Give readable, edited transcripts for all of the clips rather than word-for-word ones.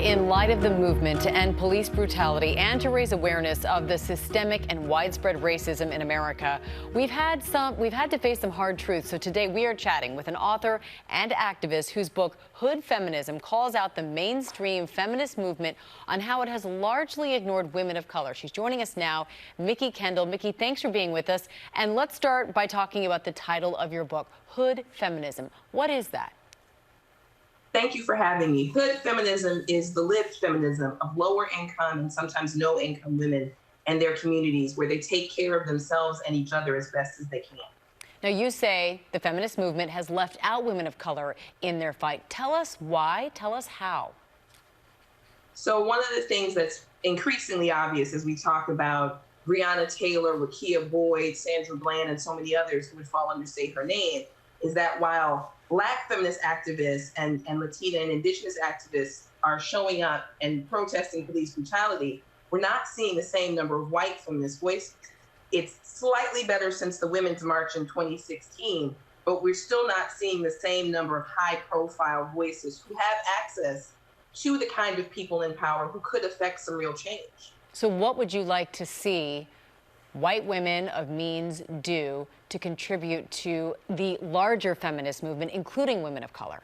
In light of the movement to end police brutality and to raise awareness of the systemic and widespread racism in America, we've had to face some hard truths. So today we are chatting with an author and activist whose book Hood Feminism calls out the mainstream feminist movement on how it has largely ignored women of color. She's joining us now, Mikki Kendall. Mikki, thanks for being with us. And let's start by talking about the title of your book, Hood Feminism. What is that? Thank you for having me. Hood feminism is the lived feminism of lower income and sometimes no income women and their communities, where they take care of themselves and each other as best as they can. Now, you say the feminist movement has left out women of color in their fight. Tell us why. Tell us how. So one of the things that's increasingly obvious as we talk about Breonna Taylor, Wakia Boyd, Sandra Bland, and so many others who would fall under Say Her Name, is that while Black feminist activists and Latina and Indigenous activists are showing up and protesting police brutality, we're not seeing the same number of white feminist voices. It's slightly better since the Women's March in 2016, but we're still not seeing the same number of high-profile voices who have access to the kind of people in power who could affect some real change. So what would you like to see white women of means do to contribute to the larger feminist movement, including women of color?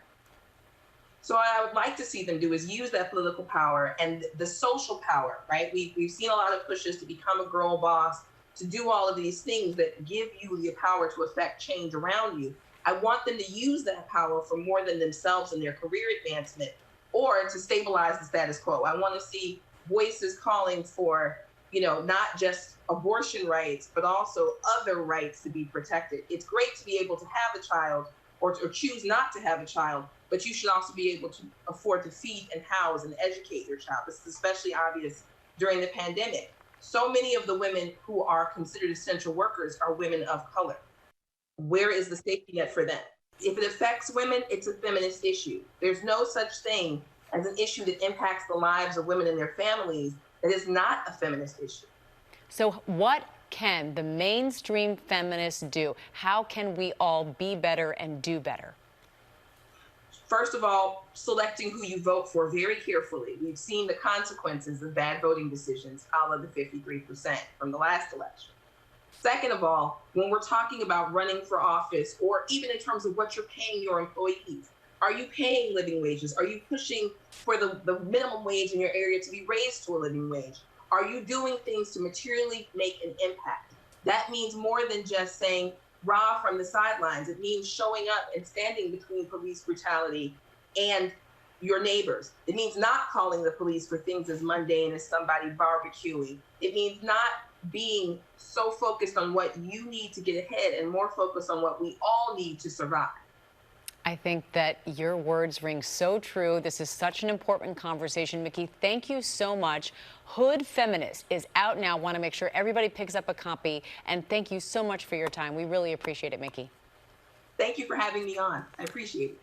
So what I would like to see them do is use that political power and the social power, right? We've seen a lot of pushes to become a girl boss, to do all of these things that give you the power to affect change around you. I want them to use that power for more than themselves and their career advancement, or to stabilize the status quo. I want to see voices calling for, not just abortion rights, but also other rights to be protected. It's great to be able to have a child or choose not to have a child, but you should also be able to afford to feed and house and educate your child. This is especially obvious during the pandemic. So many of the women who are considered essential workers are women of color. Where is the safety net for them? If it affects women, it's a feminist issue. There's no such thing as an issue that impacts the lives of women and their families that is not a feminist issue. So what can the mainstream feminists do? How can we all be better and do better? First of all, selecting who you vote for very carefully. We've seen the consequences of bad voting decisions, a la the 53% from the last election. Second of all, when we're talking about running for office, or even in terms of what you're paying your employees, are you paying living wages? Are you pushing for the minimum wage in your area to be raised to a living wage? Are you doing things to materially make an impact? That means more than just saying rah from the sidelines. It means showing up and standing between police brutality and your neighbors. It means not calling the police for things as mundane as somebody barbecuing. It means not being so focused on what you need to get ahead and more focused on what we all need to survive. I think that your words ring so true. This is such an important conversation. Mikki, thank you so much. Hood Feminist is out now. Want to make sure everybody picks up a copy. And thank you so much for your time. We really appreciate it, Mikki. Thank you for having me on. I appreciate it.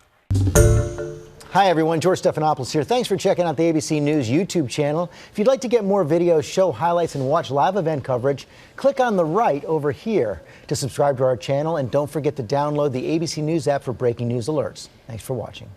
Hi, everyone. George Stephanopoulos here. Thanks for checking out the ABC News YouTube channel. If you'd like to get more videos, show highlights, and watch live event coverage, click on the right over here to subscribe to our channel. And don't forget to download the ABC News app for breaking news alerts. Thanks for watching.